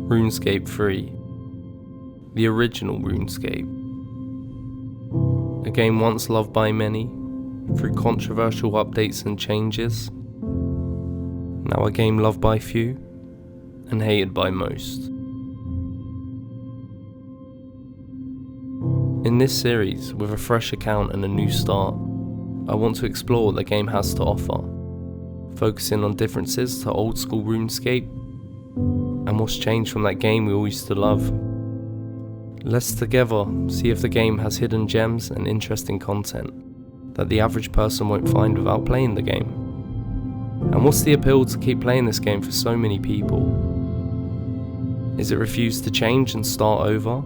RuneScape 3, the original RuneScape. A game once loved by many, through controversial updates and changes. Now a game loved by few, and hated by most. In this series, with a fresh account and a new start, I want to explore what the game has to offer, focusing on differences to old school RuneScape, and what's changed from that game we all used to love. Let's together see if the game has hidden gems and interesting content that the average person won't find without playing the game. And what's the appeal to keep playing this game for so many people? Is it refused to change and start over?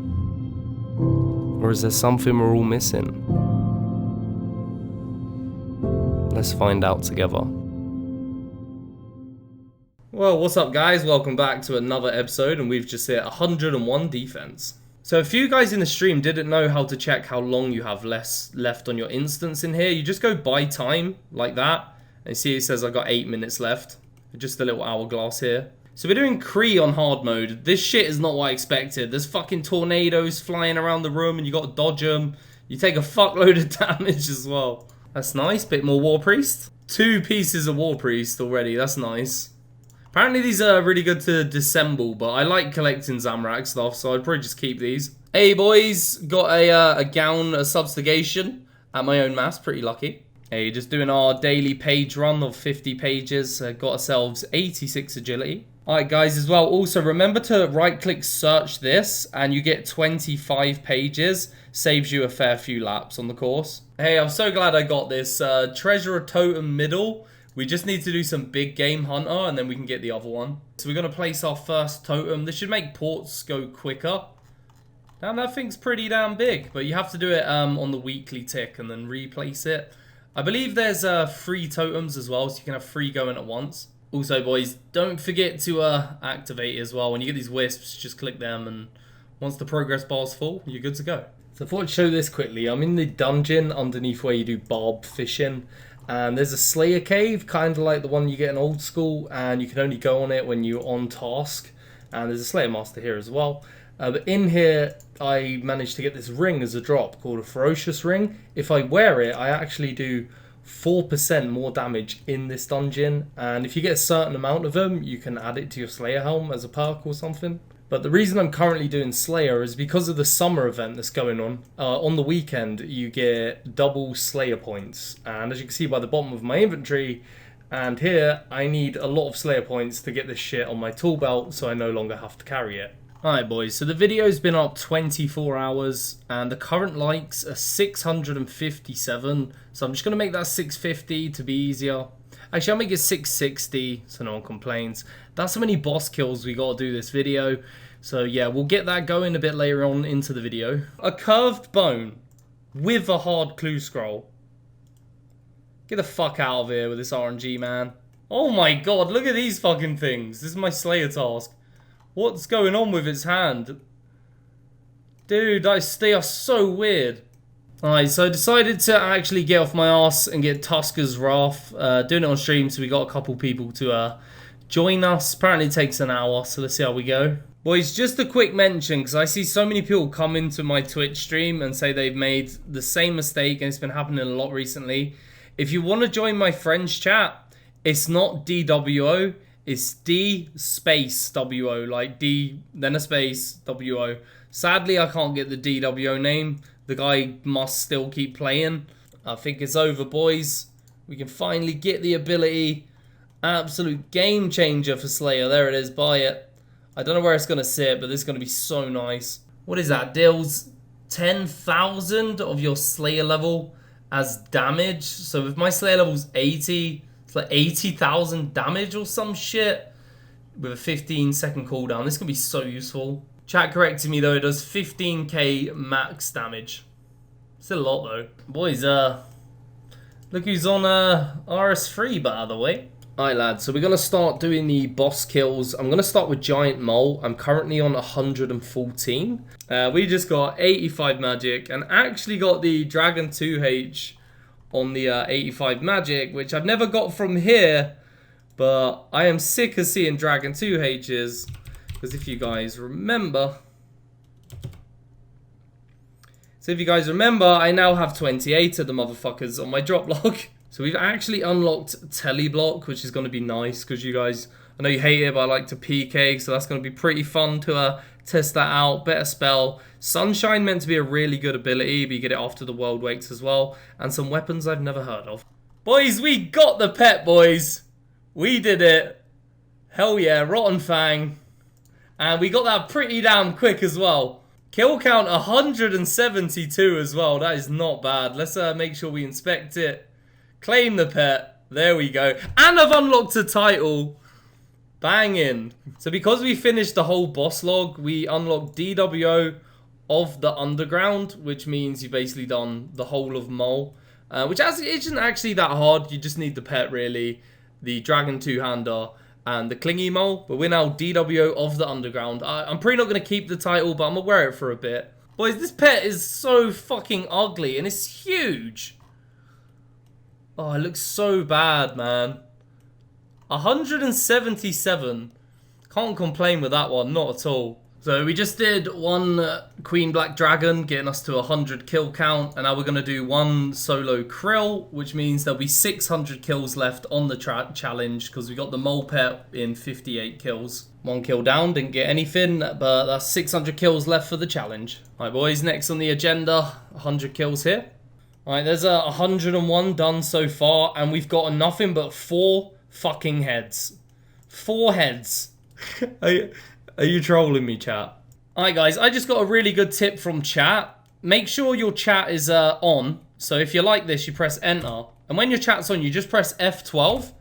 Or is there something we're all missing? Let's find out together. Well, what's up guys? Welcome back to another episode, and we've just hit 101 defense. So a few guys in the stream didn't know how to check how long you have left on your instance in here. You just go by time, like that, and see it says I've got 8 minutes left. Just a little hourglass here. So we're doing Kree on hard mode. This shit is not what I expected. There's fucking tornadoes flying around the room and you gotta dodge them. You take a fuckload of damage as well. That's nice, bit more War Priest. 2 pieces of War Priest already, that's nice. Apparently these are really good to disassemble, but I like collecting Zamrak stuff, so I'd probably just keep these. Hey boys, got a gown, a substigation at my own mass, pretty lucky. Hey, just doing our daily page run of 50 pages, got ourselves 86 agility. Alright guys, as well, also remember to right click search this and you get 25 pages, saves you a fair few laps on the course. Hey, I'm so glad I got this, treasure totem middle. We just need to do some big game hunter and then we can get the other one. So we're going to place our first totem. This should make ports go quicker. Damn, that thing's pretty damn big, but you have to do it on the weekly tick and then replace it. I believe there's 3 totems as well, so you can have 3 going at once. Also, boys, don't forget to activate as well. When you get these wisps, just click them, and once the progress bar's full, you're good to go. So I thought I'd show this quickly. I'm in the dungeon underneath where you do barb fishing, and there's a Slayer cave, kind of like the one you get in Old School, and you can only go on it when you're on task. And there's a Slayer Master here as well. But in here, I managed to get this ring as a drop called a Ferocious Ring. If I wear it, I actually do 4% more damage in this dungeon, and if you get a certain amount of them you can add it to your Slayer helm as a perk or something. But the reason I'm currently doing Slayer is because of the summer event that's going on the weekend. You get double Slayer points, and as you can see by the bottom of my inventory and here, I need a lot of Slayer points to get this shit on my tool belt so I no longer have to carry it. Alright boys, so the video's been up 24 hours and the current likes are 657, so I'm just going to make that 650 to be easier. Actually, I'll make it 660 so no one complains. That's how many boss kills we got to do this video, so yeah, we'll get that going a bit later on into the video. A curved bone with a hard clue scroll. Get the fuck out of here with this RNG, man. Oh my god, look at these fucking things. This is my Slayer task. What's going on with its hand? Dude, they are so weird. Alright, so I decided to actually get off my ass and get Tusker's Wrath. Doing it on stream, so we got a couple people to join us. Apparently it takes an hour, so let's see how we go. Boys, just a quick mention, because I see so many people come into my Twitch stream and say they've made the same mistake, and it's been happening a lot recently. If you want to join my friends chat, it's not DWO. It's D space WO, like D, then a space, WO. Sadly, I can't get the DWO name. The guy must still keep playing. I think it's over, boys. We can finally get the ability. Absolute game changer for Slayer. There it is, buy it. I don't know where it's going to sit, but this is going to be so nice. What is that? Deals 10,000 of your Slayer level as damage. So if my Slayer level's 80... it's like 80,000 damage or some shit with a 15-second cooldown. This can be so useful. Chat corrected me though, it does 15k max damage. Still a lot though. Boys, look who's on RS3 by the way. Alright lads, so we're going to start doing the boss kills. I'm going to start with Giant Mole. I'm currently on 114. We just got 85 magic and actually got the Dragon 2H on the 85 magic, which I've never got from here, but I am sick of seeing Dragon 2Hs. Because if you guys remember... So if you guys remember, I now have 28 of the motherfuckers on my drop log. So we've actually unlocked Teleblock, which is going to be nice because you guys... I know you hate it, but I like to PK, so that's going to be pretty fun to test that out. Better spell. Sunshine meant to be a really good ability, but you get it after the world wakes as well. And some weapons I've never heard of. Boys, we got the pet, boys. We did it. Hell yeah, Rotten Fang. And we got that pretty damn quick as well. Kill count 172 as well. That is not bad. Let's make sure we inspect it. Claim the pet. There we go. And I've unlocked a title. Banging. So because we finished the whole boss log, we unlocked DWO of the Underground, which means you've basically done the whole of Mole, which isn't actually that hard. You just need the pet, really, the Dragon Two-Hander, and the Clingy Mole. But we're now DWO of the Underground. I'm probably not going to keep the title, but I'm going to wear it for a bit. Boys, this pet is so fucking ugly, and it's huge. Oh, it looks so bad, man. 177. Can't complain with that one, not at all. So we just did one Queen Black Dragon, getting us to 100 kill count. And now we're going to do one solo Krill, which means there'll be 600 kills left on the challenge, because we got the Mole Pet in 58 kills. One kill down, didn't get anything, but that's 600 kills left for the challenge. Alright boys, next on the agenda, 100 kills here. Alright, there's 101 done so far, and we've got nothing but 4 fucking heads. 4 heads. Are you trolling me, chat? Alright guys, I just got a really good tip from chat. Make sure your chat is on. So if you like this, you press enter. And when your chat's on, you just press F12.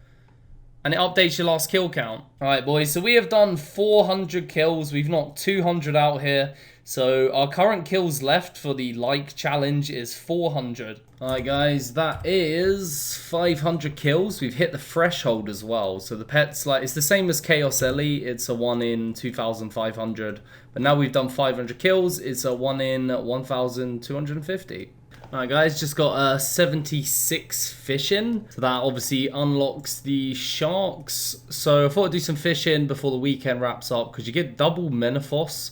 And it updates your last kill count. Alright boys, so we have done 400 kills. We've knocked 200 out here. So our current kills left for the like challenge is 400. Alright guys, that is 500 kills. We've hit the threshold as well. So the pet's like, it's the same as Chaos Ellie. It's a 1 in 2,500. But now we've done 500 kills. It's a 1 in 1,250. Alright guys, just got 76 fishing. So that obviously unlocks the sharks. So I thought I'd do some fishing before the weekend wraps up, because you get double Menaphos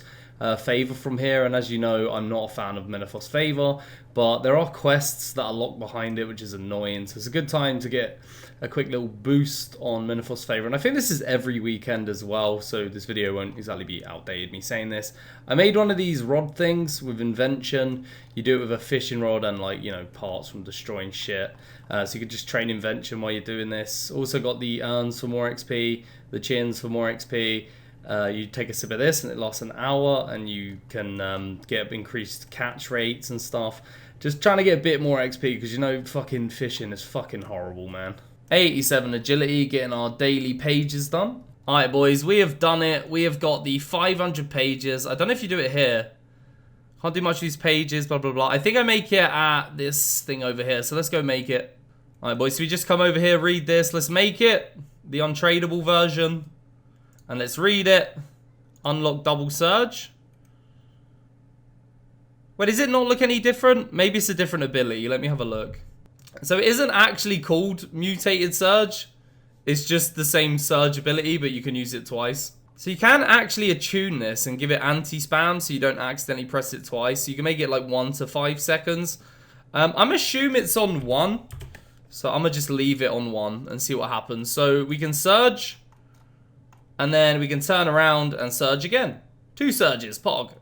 favor from here, and as you know, I'm not a fan of Menaphos favor, but there are quests that are locked behind it, which is annoying. So it's a good time to get a quick little boost on Menaphos favor, and I think this is every weekend as well, so this video won't exactly be outdated me saying this. I made one of these rod things with invention. You do it with a fishing rod and, like, you know, parts from destroying shit, so you can just train invention while you're doing this. Also got the urns for more XP, the chins for more XP. You take a sip of this and it lasts an hour, and you can get increased catch rates and stuff. Just trying to get a bit more XP, because you know fucking fishing is fucking horrible, man. 87 agility, getting our daily pages done. Alright boys, we have done it. We have got the 500 pages. I don't know if you do it here. Can't do much of these pages, blah blah blah. I think I make it at this thing over here, so let's go make it. Alright boys, so we just come over here, read this. Let's make it. The untradeable version. And let's read it. Unlock double surge. Wait, does it not look any different? Maybe it's a different ability. Let me have a look. So it isn't actually called mutated surge. It's just the same surge ability, but you can use it twice. So you can actually attune this and give it anti-spam, so you don't accidentally press it twice. So you can make it like 1 to 5 seconds. I'm assuming it's on 1. So I'm going to just leave it on 1 and see what happens. So we can surge. And then we can turn around and surge again. 2 surges, pog.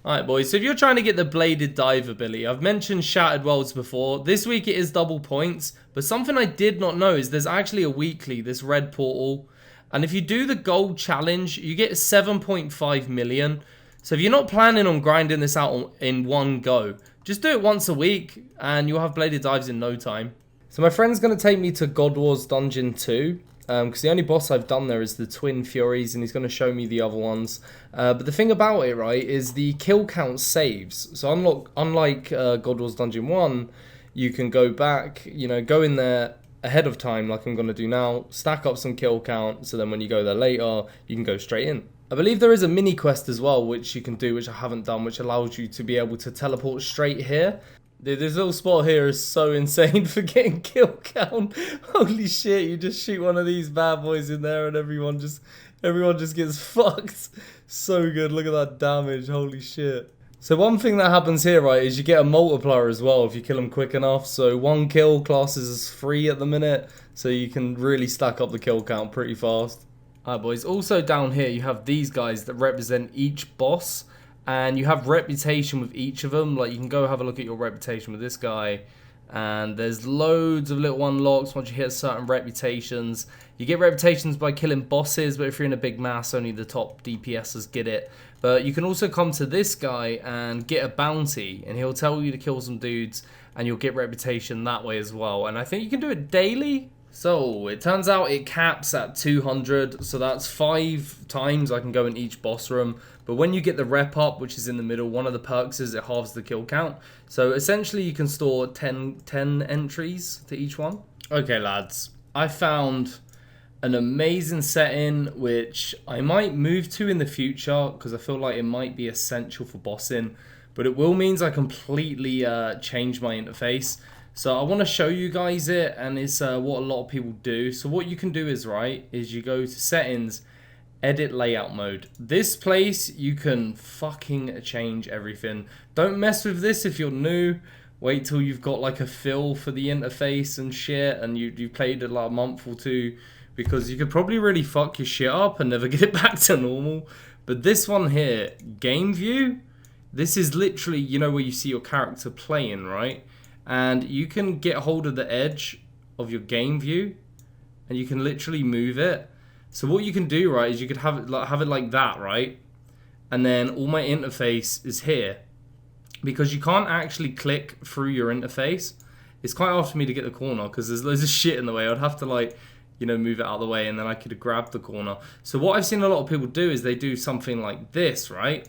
Alright boys, so if you're trying to get the bladed dive ability, I've mentioned Shattered Worlds before. This week it is double points, but something I did not know is there's actually a weekly, this red portal. And if you do the gold challenge, you get 7.5 million. So if you're not planning on grinding this out in one go, just do it once a week and you'll have bladed dives in no time. So my friend's going to take me to God Wars Dungeon 2. Because the only boss I've done there is the Twin Furies, and he's going to show me the other ones. But the thing about it, right, is the kill count saves. So unlike God Wars Dungeon 1, you can go back, you know, go in there ahead of time, like I'm going to do now, stack up some kill count, so then when you go there later, you can go straight in. I believe there is a mini quest as well, which you can do, which I haven't done, which allows you to be able to teleport straight here. This little spot here is so insane for getting kill count. Holy shit, you just shoot one of these bad boys in there and everyone just gets fucked. So good, look at that damage, holy shit. So one thing that happens here, right, is you get a multiplier as well if you kill them quick enough. So 1 kill classes as 3 at the minute, so you can really stack up the kill count pretty fast. Alright boys, also down here you have these guys that represent each boss. And you have reputation with each of them. Like, you can go have a look at your reputation with this guy. And there's loads of little unlocks once you hit certain reputations. You get reputations by killing bosses, but if you're in a big mass, only the top DPSers get it. But you can also come to this guy and get a bounty. And he'll tell you to kill some dudes, and you'll get reputation that way as well. And I think you can do it daily. So, it turns out it caps at 200, so that's 5 times I can go in each boss room. But when you get the rep up, which is in the middle, one of the perks is it halves the kill count. So, essentially you can store 10 entries to each one. Okay lads, I found an amazing setting which I might move to in the future because I feel like it might be essential for bossing. But it will mean I completely change my interface. So I want to show you guys it, and it's what a lot of people do. So what you can do is, right, is you go to settings, edit layout mode. This place, you can fucking change everything. Don't mess with this if you're new. Wait till you've got like a feel for the interface and shit, and you played it like a month or two, because you could probably really fuck your shit up and never get it back to normal. But this one here, game view, this is literally, you know, where you see your character playing, right? And you can get hold of the edge of your game view, and you can literally move it. So what you can do, right, is you could have it like that, right? And then all my interface is here, because you can't actually click through your interface. It's quite hard for me to get the corner because there's loads of shit in the way. I'd have to, like, you know, move it out of the way, and then I could have grabbed the corner. So what I've seen a lot of people do is they do something like this, right?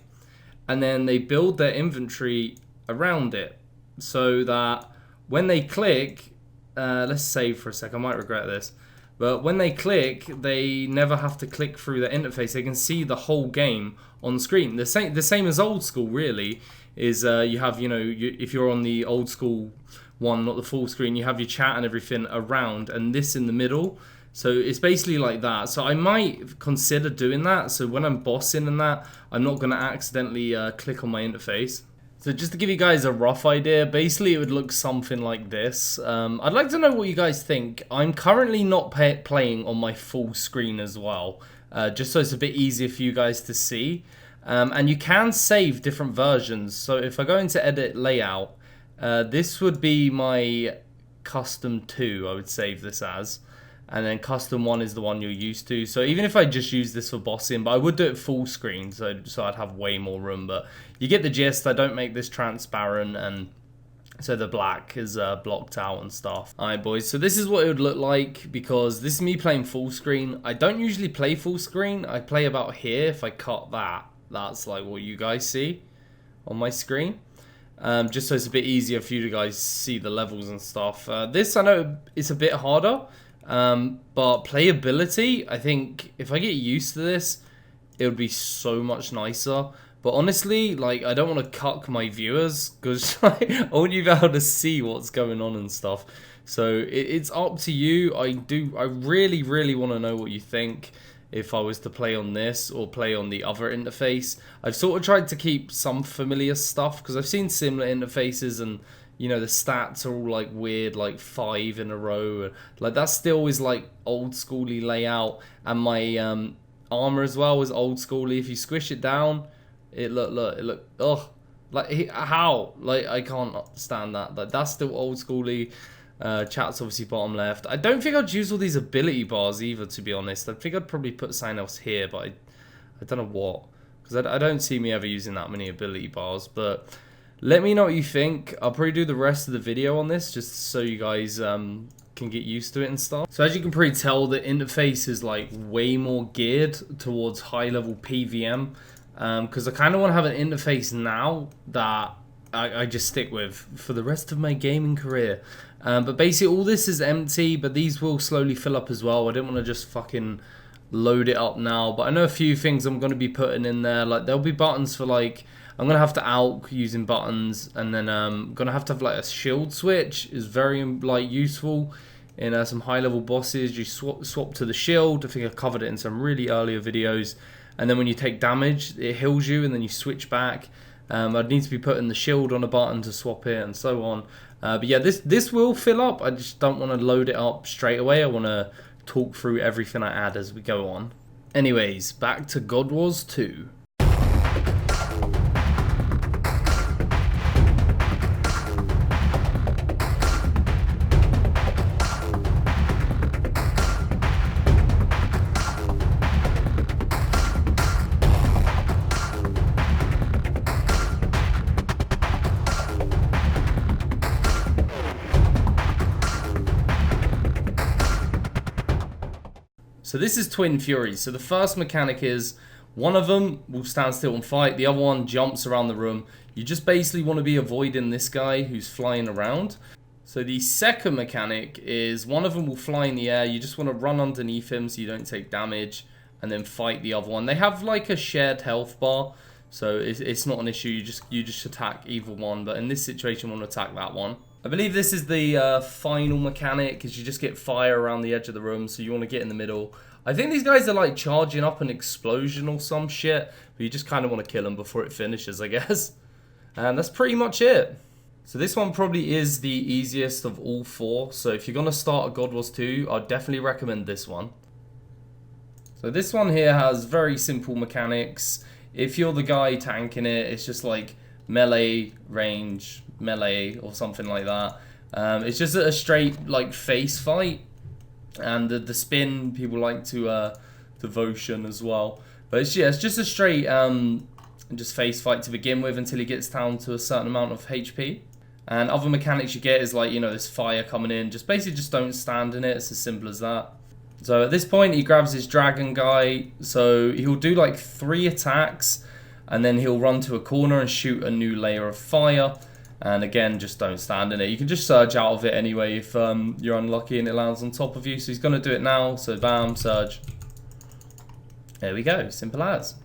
And then they build their inventory around it, so that when they click, let's save for a sec, I might regret this, but when they click, they never have to click through the interface. They can see the whole game on the screen. The same as old school, really, is you have, you know, if you're on the old school one, not the full screen, you have your chat and everything around, and this in the middle. So it's basically like that. So I might consider doing that, so when I'm bossing and that, I'm not going to accidentally click on my interface. So just to give you guys a rough idea, basically it would look something like this. I'd like to know what you guys think. I'm currently not playing on my full screen as well, just so it's a bit easier for you guys to see. And you can save different versions. So if I go into edit layout, this would be my custom 2, I would save this as. And then custom 1 is the one you're used to. So even if I just use this for bossing, but I would do it full screen, so I'd have way more room. But you get the gist. I don't make this transparent, and so the black is blocked out and stuff. Alright boys, so this is what it would look like, because this is me playing full screen. I don't usually play full screen. I play about here. If I cut that, that's like what you guys see on my screen. Just so it's a bit easier for you to guys see the levels and stuff. This, I know it's a bit harder. But playability, I think if I get used to this, it would be so much nicer. But honestly, like, I don't want to cuck my viewers, because I want you to be able to see what's going on and stuff. So it's up to you. I really, really want to know what you think if I was to play on this or play on the other interface. I've sort of tried to keep some familiar stuff, because I've seen similar interfaces, and you know, the stats are all like weird, like 5 in a row. Like, that still is like old schooly layout. And my armor as well was old schooly. If you squish it down, it look, ugh. Like, how? Like, I can't stand that. Like, that's still old schooly. Chat's obviously bottom left. I don't think I'd use all these ability bars either, to be honest. I think I'd probably put something else here, but I don't know what. Because I don't see me ever using that many ability bars, but let me know what you think. I'll probably do the rest of the video on this, just so you guys can get used to it and stuff. So as you can probably tell, the interface is like way more geared towards high level PVM. Because I kind of want to have an interface now that I just stick with for the rest of my gaming career. But basically all this is empty, but these will slowly fill up as well. I didn't want to just fucking load it up now, but I know a few things I'm going to be putting in there. Like, there'll be buttons for, like, I'm gonna have to alch using buttons, and then gonna have like a shield switch is very like useful in some high level bosses. You swap to the shield. I think I covered it in some really earlier videos. And then when you take damage, it heals you, and then you switch back. I'd need to be putting the shield on a button to swap it, and so on. But yeah, this will fill up. I just don't want to load it up straight away. I want to talk through everything I add as we go on. Anyways, back to God Wars 2. So this is Twin Furies. So the first mechanic is one of them will stand still and fight. The other one jumps around the room. You just basically want to be avoiding this guy who's flying around. So the second mechanic is one of them will fly in the air. You just want to run underneath him so you don't take damage, and then fight the other one. They have like a shared health bar, so it's not an issue. You just attack either one, but in this situation, you want to attack that one. I believe this is the final mechanic, because you just get fire around the edge of the room, so you want to get in the middle. I think these guys are like charging up an explosion or some shit, but you just kind of want to kill them before it finishes, I guess. And that's pretty much it. So this one probably is the easiest of all four, so if you're going to start a God Wars 2, I'd definitely recommend this one. So this one here has very simple mechanics. If you're the guy tanking it, it's just like melee, range, melee, or something like that. It's just a straight like face fight, and the spin people like to devotion as well. But it's just a straight just face fight to begin with until he gets down to a certain amount of HP. And other mechanics you get is like, you know, this fire coming in. Just basically just don't stand in it. It's as simple as that. So at this point he grabs his dragon guy. So he'll do like 3 attacks, and then he'll run to a corner and shoot a new layer of fire. And again, just don't stand in it. You can just surge out of it anyway if you're unlucky and it lands on top of you. So he's going to do it now. So bam, surge. There we go. Simple as.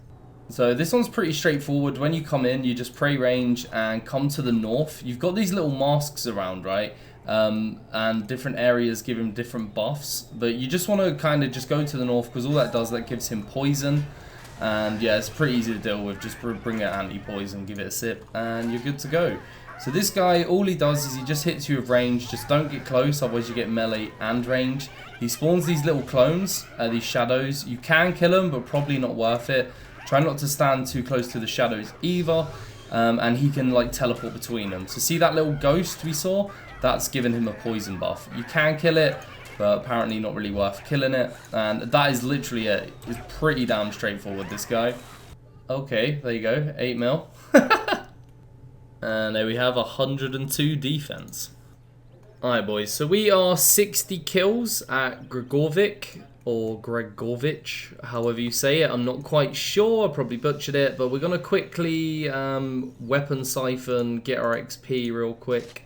So this one's pretty straightforward. When you come in, you just pray range and come to the north. You've got these little masks around, right? And different areas give him different buffs. But you just want to kind of just go to the north, because all that does, that gives him poison. And yeah, it's pretty easy to deal with. Just bring out anti-poison, give it a sip, and you're good to go. So this guy, all he does is he just hits you with range. Just don't get close, otherwise you get melee and range. He spawns these little clones, these shadows. You can kill them, but probably not worth it. Try not to stand too close to the shadows either. And he can like teleport between them. So see that little ghost we saw? That's giving him a poison buff. You can kill it, but apparently not really worth killing it. And that is literally it. It's pretty damn straightforward, this guy. Okay, there you go. 8 mil. And there we have 102 defense. Alright boys, so we are 60 kills at Gregorvik, or Gregovich, however you say it. I'm not quite sure, I probably butchered it, but we're going to quickly weapon siphon, get our XP real quick.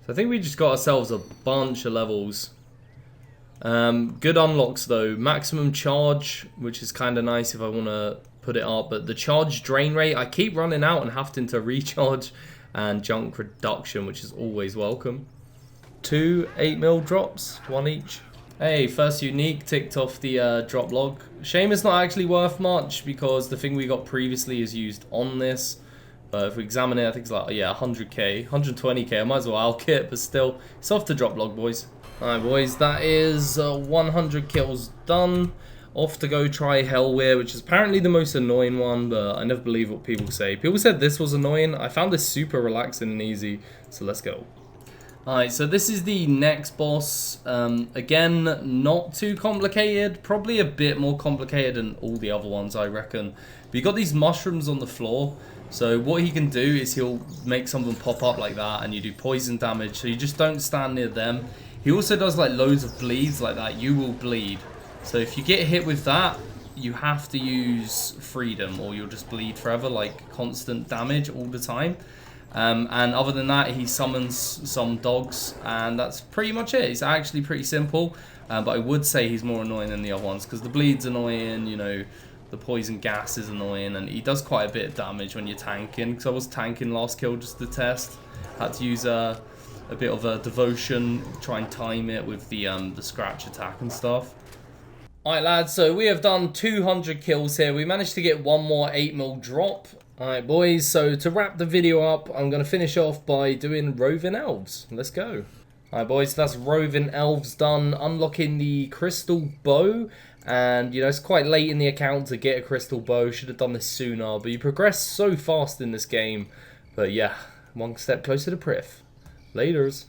So I think we just got ourselves a bunch of levels. Good unlocks though. Maximum charge, which is kind of nice if I want to put it up, but the charge drain rate, I keep running out and having to recharge, and junk reduction, which is always welcome. 2 8 mil drops, 1 each. Hey, first unique ticked off the drop log. Shame it's not actually worth much, because the thing we got previously is used on this. But if we examine it, I think it's like, yeah, 100k, 120k. I might as well alch it, but still, it's off the drop log, boys. Alright, boys, that is 100 kills done. Off to go try Hellweir, which is apparently the most annoying one, but I never believe what people say. People said this was annoying. I found this super relaxing and easy, so let's go. Alright, so this is the next boss. Again, not too complicated. Probably a bit more complicated than all the other ones, I reckon. But you got these mushrooms on the floor. So what he can do is he'll make some of them pop up like that, and you do poison damage. So you just don't stand near them. He also does like loads of bleeds like that. You will bleed. So if you get hit with that, you have to use freedom, or you'll just bleed forever, like constant damage all the time. And other than that, he summons some dogs, and that's pretty much it. It's actually pretty simple, but I would say he's more annoying than the other ones, because the bleed's annoying, you know, The poison gas is annoying, and he does quite a bit of damage when you're tanking. Because I was tanking last kill just to test. Had to use a bit of a devotion, try and time it with the scratch attack and stuff. Alright lads, so we have done 200 kills here. We managed to get one more 8mm drop. Alright boys, so to wrap the video up, I'm going to finish off by doing Roving Elves. Let's go. Alright boys, that's Roving Elves done. Unlocking the crystal bow. And, you know, it's quite late in the account to get a crystal bow. Should have done this sooner. But you progress so fast in this game. But yeah, one step closer to Prif. Laters.